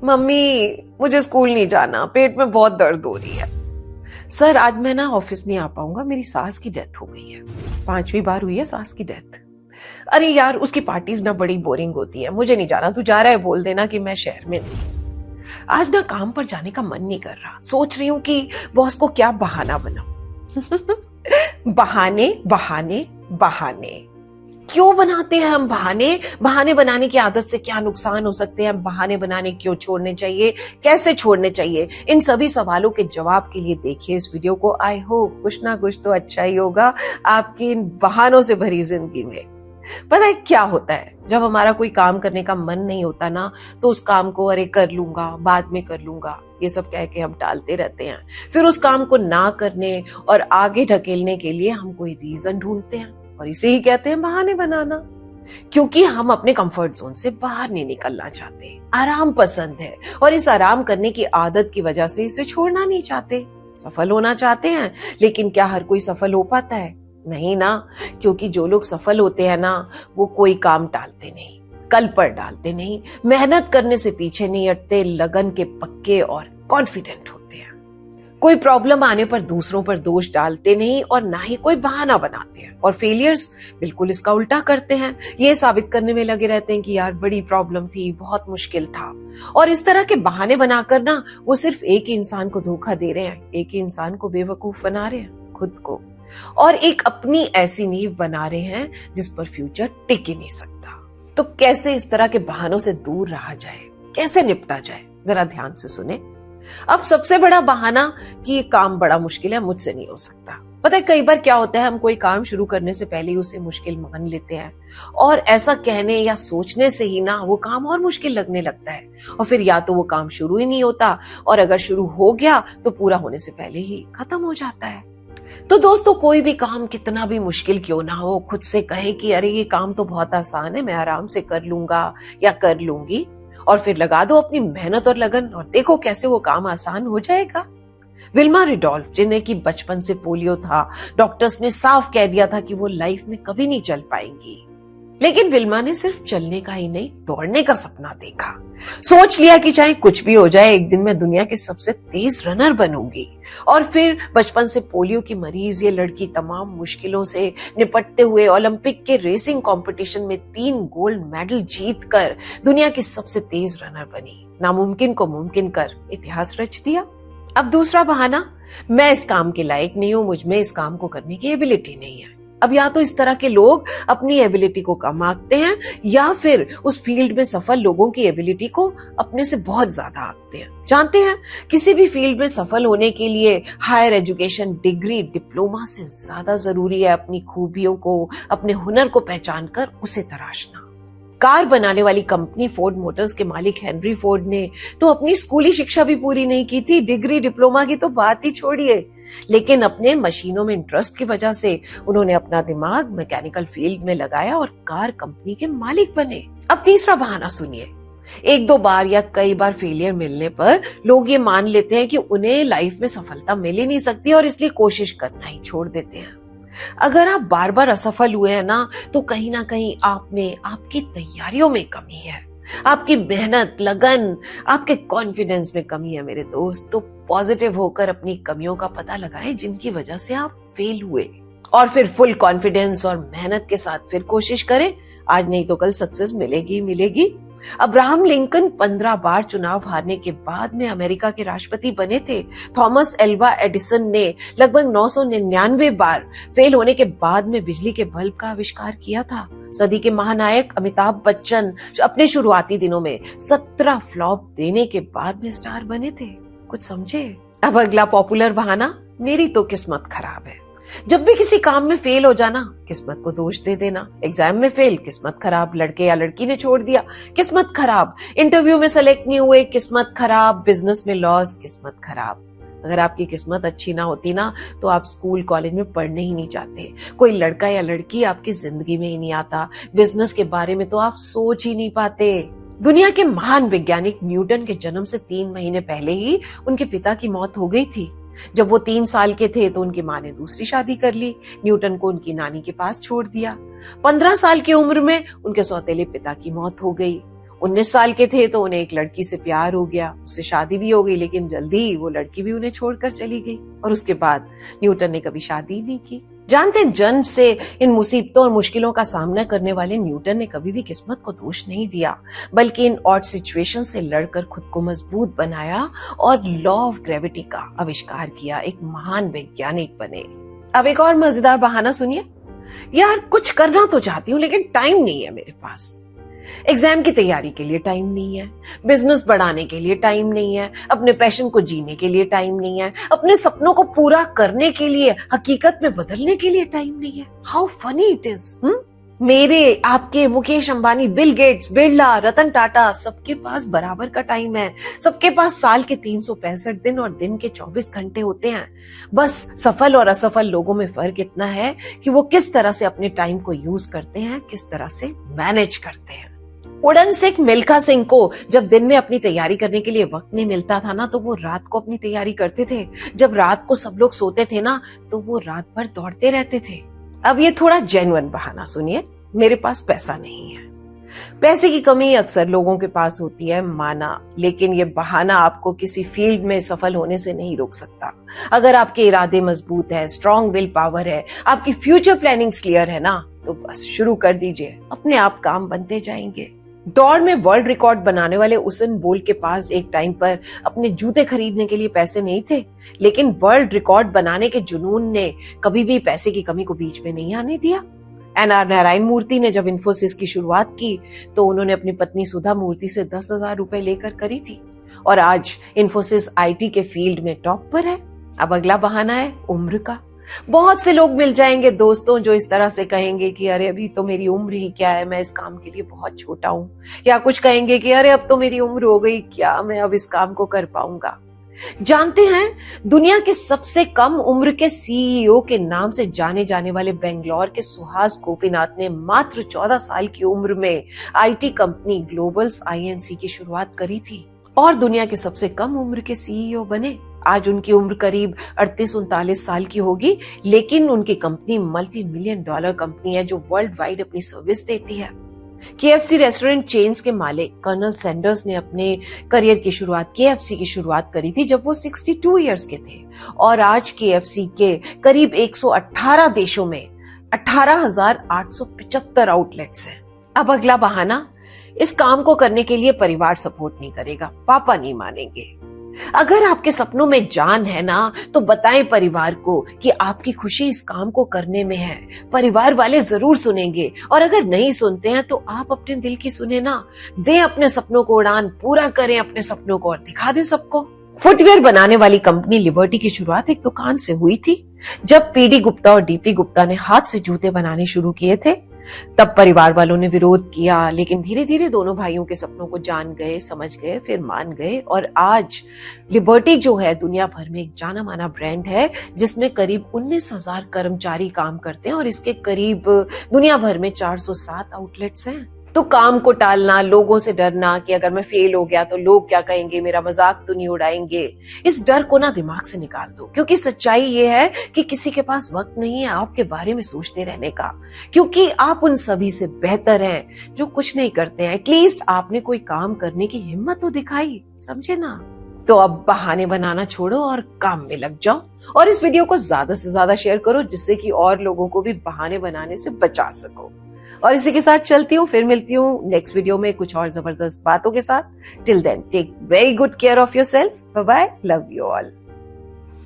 Mummy मुझे school नहीं जाना, पेट में बहुत दर्द हो रही है। सर आज मैं ना ऑफिस नहीं आ पाऊंगा, मेरी सास की डेथ हो गई है। 5वीं बार हुई है सास की डेथ। अरे यार उसकी पार्टीज ना बड़ी बोरिंग होती है, मुझे नहीं जाना, तू जा रहा है बोल देना कि मैं शहर में नहीं। आज ना काम पर जाने का मन नहीं कर रहा, सोच रही हूँ कि बॉस को क्या बहाना बनाऊं। बहाने बहाने बहाने क्यों बनाते हैं हम बहाने? बहाने बनाने की आदत से क्या नुकसान हो सकते हैं? बहाने बनाने क्यों छोड़ने चाहिए, कैसे छोड़ने चाहिए? इन सभी सवालों के जवाब के लिए देखिए इस वीडियो को। आई होप कुछ ना कुछ तो अच्छा ही होगा आपकी इन बहानों से भरी जिंदगी में। पता है क्या होता है, जब हमारा कोई काम करने का मन नहीं होता ना, तो उस काम को अरे कर लूंगा, बाद में कर लूंगा, ये सब कह के हम टालते रहते हैं। फिर उस काम को ना करने और आगे ढकेलने के लिए हम कोई रीजन ढूंढते हैं, और इसे ही कहते हैं बहाने बनाना। क्योंकि हम अपने कंफर्ट जोन से बाहर नहीं निकलना चाहते, आराम पसंद है, और इस आराम करने की आदत की वजह से इसे छोड़ना नहीं चाहते। सफल होना चाहते हैं, लेकिन क्या हर कोई सफल हो पाता है? नहीं ना। क्योंकि जो लोग सफल होते हैं ना, वो कोई काम टालते नहीं, कल पर डालते नहीं, मेहनत करने से पीछे नहीं हटते, लगन के पक्के और कॉन्फिडेंट होते हैं। कोई प्रॉब्लम आने पर दूसरों पर दोष डालते नहीं और ना ही कोई बहाना बनाते हैं। और फेलियर्स बिल्कुल इसका उल्टा करते हैं, ये साबित करने में लगे रहते हैं कि यार बड़ी प्रॉब्लम थी, बहुत मुश्किल था। और इस तरह के बहाने बनाकर ना वो सिर्फ एक ही इंसान को धोखा दे रहे हैं, एक ही इंसान को बेवकूफ बना रहे हैं, खुद को, और एक अपनी ऐसी नींव बना रहे हैं जिस पर फ्यूचर टिक ही नहीं सकता। तो कैसे इस तरह के बहानों से दूर रहा जाए, कैसे निपटा जाए, जरा ध्यान से सुने। अब सबसे बड़ा बहाना कि ये काम बड़ा मुश्किल है, मुझसे नहीं हो सकता। पता है कई बार क्या होता है, हम कोई काम शुरू करने से पहले ही उसे मुश्किल मान लेते हैं, और ऐसा कहने या सोचने से ही ना वो काम और मुश्किल लगने लगता है, और फिर या तो वो काम शुरू ही नहीं होता, और अगर शुरू हो गया तो पूरा होने से पहले ही खत्म हो जाता है। तो दोस्तों, कोई भी काम कितना भी मुश्किल क्यों ना हो, खुद से कहे कि अरे ये काम तो बहुत आसान है, मैं आराम से कर लूंगा या कर लूंगी, और फिर लगा दो अपनी मेहनत और लगन, और देखो कैसे वो काम आसान हो जाएगा। विल्मा रिडोल्फ, जिन्हें की बचपन से पोलियो था, डॉक्टर्स ने साफ कह दिया था कि वो लाइफ में कभी नहीं चल पाएंगी, लेकिन विल्मा ने सिर्फ चलने का ही नहीं, दौड़ने का सपना देखा। सोच लिया कि चाहे कुछ भी हो जाए, एक दिन मैं दुनिया की सबसे तेज रनर बनूंगी। और फिर बचपन से पोलियो की मरीज ये लड़की तमाम मुश्किलों से निपटते हुए ओलंपिक के रेसिंग कंपटीशन में 3 गोल्ड मेडल जीतकर दुनिया की सबसे तेज रनर बनी। नामुमकिन को मुमकिन कर इतिहास रच दिया। अब दूसरा बहाना, मैं इस काम के लायक नहीं हूं, मुझ में इस काम को करने की एबिलिटी नहीं है। अब या तो इस तरह के लोग अपनी एबिलिटी को कम आंकते हैं, या फिर उस फील्ड में सफल लोगों की एबिलिटी को अपने से बहुत ज्यादा आंकते हैं। जानते हैं, किसी भी फील्ड में सफल होने के लिए हायर एजुकेशन, डिग्री, डिप्लोमा से ज्यादा जरूरी है अपनी खूबियों को, अपने हुनर को पहचान कर उसे तराशना। कार बनाने वाली कंपनी फोर्ड मोटर्स के मालिक हेनरी फोर्ड ने तो अपनी स्कूली शिक्षा भी पूरी नहीं की थी, डिग्री डिप्लोमा की तो बात ही छोड़िए, लेकिन अपने मशीनों में इंटरेस्ट की वजह से उन्होंने अपना दिमाग मैकेनिकल फील्ड में लगाया और कार कंपनी के मालिक बने। अब तीसरा बहाना सुनिए। 1-2 बार या कई बार फेलियर मिलने पर लोग ये मान लेते हैं कि उन्हें लाइफ में सफलता मिल ही नहीं सकती, और इसलिए कोशिश करना ही छोड़ देते हैं। अगर आप बार बार असफल हुए हैं ना, तो कहीं ना कहीं आप में, आपकी तैयारियों में कमी है, आपकी मेहनत, लगन, आपके कॉन्फिडेंस में कमी है मेरे दोस्त। तो पॉजिटिव होकर अपनी कमियों का पता लगाएं जिनकी वजह से आप फेल हुए, और फिर फुल कॉन्फिडेंस और मेहनत के साथ फिर कोशिश करें। आज नहीं तो कल सक्सेस मिलेगी मिलेगी। अब्राहम लिंकन 15 बार चुनाव हारने के बाद में अमेरिका के राष्ट्रपति बने थे। थॉमस एल्वा एडिसन ने लगभग 999 बार फेल होने के बाद में बिजली के बल्ब का आविष्कार किया था। सदी के महानायक अमिताभ बच्चन अपने शुरुआती दिनों में 17 फ्लॉप देने के बाद में स्टार बने थे। कुछ समझे? अब अगला पॉपुलर बहाना, मेरी तो किस्मत खराब है। जब भी किसी काम में फेल हो जाना, किस्मत को दोष दे देना। एग्जाम में फेल, किस्मत खराब, लड़के या लड़की ने छोड़ दिया, किस्मत खराब, इंटरव्यू में सेलेक्ट नहीं हुए, किस्मत खराब, बिजनेस में लॉस, किस्मत खराब। अगर आपकी किस्मत अच्छी ना होती ना, तो आप स्कूल कॉलेज में पढ़ने ही नहीं जाते, कोई लड़का या लड़की आपकी जिंदगी में ही नहीं आता, बिजनेस के बारे में तो आप सोच ही नहीं पाते। दुनिया के महान वैज्ञानिक न्यूटन के जन्म से 3 महीने पहले ही उनके पिता की मौत हो गई थी। जब वो 3 साल के थे तो उनकी माँ ने दूसरी शादी कर ली, न्यूटन को उनकी नानी के पास छोड़ दिया। 15 साल की उम्र में उनके सौतेले पिता की मौत हो गई। 19 साल के थे तो उन्हें एक लड़की से प्यार हो गया, उससे शादी भी हो गई, लेकिन जल्दी वो लड़की भी उन्हें छोड़कर चली गई और उसके बाद न्यूटन ने कभी शादी नहीं की। जानते हैं, जन्म से इन मुसीबतों और मुश्किलों का सामना करने वाले न्यूटन ने कभी भी किस्मत को दोष नहीं दिया, बल्कि इन ऑड सिचुएशन से लड़कर खुद को मजबूत बनाया और लॉ ऑफ ग्रेविटी का आविष्कार किया, एक महान वैज्ञानिक बने। अब एक और मजेदार बहाना सुनिए। यार कुछ करना तो चाहती हूँ लेकिन टाइम नहीं है मेरे पास। एग्जाम की तैयारी के लिए टाइम नहीं है, बिजनेस बढ़ाने के लिए टाइम नहीं है, अपने पैशन को जीने के लिए टाइम नहीं है, अपने सपनों को पूरा करने के लिए, हकीकत में बदलने के लिए टाइम नहीं है। How funny it is. मेरे, आपके, मुकेश अंबानी, बिल गेट्स, बिरला, रतन टाटा, सबके पास बराबर का टाइम है। सबके पास साल के 365 दिन और दिन के 24 घंटे होते हैं। बस सफल और असफल लोगों में फर्क इतना है कि वो किस तरह से अपने टाइम को यूज करते हैं, किस तरह से मैनेज करते हैं। उड़न सिख मिल्खा सिंह को जब दिन में अपनी तैयारी करने के लिए वक्त नहीं मिलता था ना, तो वो रात को अपनी तैयारी करते थे। जब रात को सब लोग सोते थे ना, तो वो रात भर दौड़ते रहते थे। अब ये थोड़ा जेन्युइन बहाना सुनिए। मेरे पास पैसा नहीं है। पैसे की कमी अक्सर लोगों के पास होती है, माना, लेकिन ये बहाना आपको किसी फील्ड में सफल होने से नहीं रोक सकता। अगर आपके इरादे मजबूत है, स्ट्रॉन्ग विल पावर है, आपकी फ्यूचर प्लानिंग्स क्लियर है ना, तो बस शुरू कर दीजिए, अपने आप काम बनते जाएंगे। दौड़ में वर्ल्ड रिकॉर्ड बनाने वाले उसेन बोल्ट के पास एक टाइम पर अपने जूते खरीदने के लिए पैसे नहीं थे, लेकिन वर्ल्ड रिकॉर्ड बनाने के जुनून ने कभी भी पैसे की कमी को बीच में नहीं आने दिया। NR नारायण मूर्ति ने जब इन्फोसिस की शुरुआत की तो उन्होंने अपनी पत्नी सुधा मूर्ति से 10,000 रुपए लेकर करी थी और आज इन्फोसिस IT के फील्ड में टॉप पर है। अब अगला बहाना है उम्र का। बहुत से लोग मिल जाएंगे दोस्तों जो इस तरह से कहेंगे कि अरे अभी तो मेरी उम्र ही क्या है, मैं इस काम के लिए बहुत छोटा हूं, या कुछ कहेंगे कि अरे अब तो मेरी उम्र हो गई, क्या मैं अब इस काम को कर पाऊंगा। जानते हैं, दुनिया के सबसे कम उम्र के CEO के नाम से जाने जाने वाले बेंगलोर के सुहास गोपीनाथ ने मात्र 14 साल की उम्र में IT कंपनी ग्लोबल्स INC की शुरुआत करी थी और दुनिया के सबसे कम उम्र के CEO बने। आज उनकी उम्र करीब 38-39 साल की होगी, लेकिन उनकी कंपनी $multi-million कंपनी है जो वर्ल्ड वाइड अपनी सर्विस देती है। KFC रेस्टोरेंट चेन्स के मालिक कर्नल सैंडर्स ने अपने करियर की शुरुआत KFC की शुरुआत करी थी जब वो 62 इयर्स के थे और आज KFC के करीब 118 देशों में 18,875 आउटलेट्स हैं। अब अगला बहाना, इस काम को करने के लिए परिवार सपोर्ट नहीं करेगा, पापा नहीं मानेंगे। अगर आपके सपनों में जान है ना, तो बताएं परिवार को कि आपकी खुशी इस काम को करने में है। परिवार वाले जरूर सुनेंगे और अगर नहीं सुनते हैं तो आप अपने दिल की सुने ना, दें अपने सपनों को उड़ान, पूरा करें अपने सपनों को और दिखा दें सबको। फुटवेयर बनाने वाली कंपनी लिबर्टी की शुरुआत एक दुकान से हुई थी। जब PD गुप्ता और DP गुप्ता ने हाथ से जूते बनाने शुरू किए थे तब परिवार वालों ने विरोध किया, लेकिन धीरे धीरे दोनों भाइयों के सपनों को जान गए, समझ गए, फिर मान गए और आज लिबर्टी जो है दुनिया भर में एक जाना माना ब्रांड है जिसमें करीब 19,000 कर्मचारी काम करते हैं और इसके करीब दुनिया भर में 407 आउटलेट्स हैं। तो काम को टालना, लोगों से डरना कि अगर मैं फेल हो गया तो लोग क्या कहेंगे, मेरा मजाक तो नहीं उड़ाएंगे, इस डर को ना दिमाग से निकाल दो, क्योंकि सच्चाई ये है कि किसी के पास वक्त नहीं है आपके बारे में सोचते रहने का, क्योंकि आप उन सभी से बेहतर हैं जो कुछ नहीं करते हैं। एटलीस्ट आपने कोई काम करने की हिम्मत तो दिखाई, समझे ना। तो अब बहाने बनाना छोड़ो और काम में लग जाओ और इस वीडियो को ज्यादा से ज्यादा शेयर करो जिससे कि और लोगों को भी बहाने बनाने से बचा सको। और इसी के साथ चलती हूँ, फिर मिलती हूँ नेक्स्ट वीडियो में कुछ और जबरदस्त बातों के साथ। Till then take very good care of yourself. Bye bye, love you all.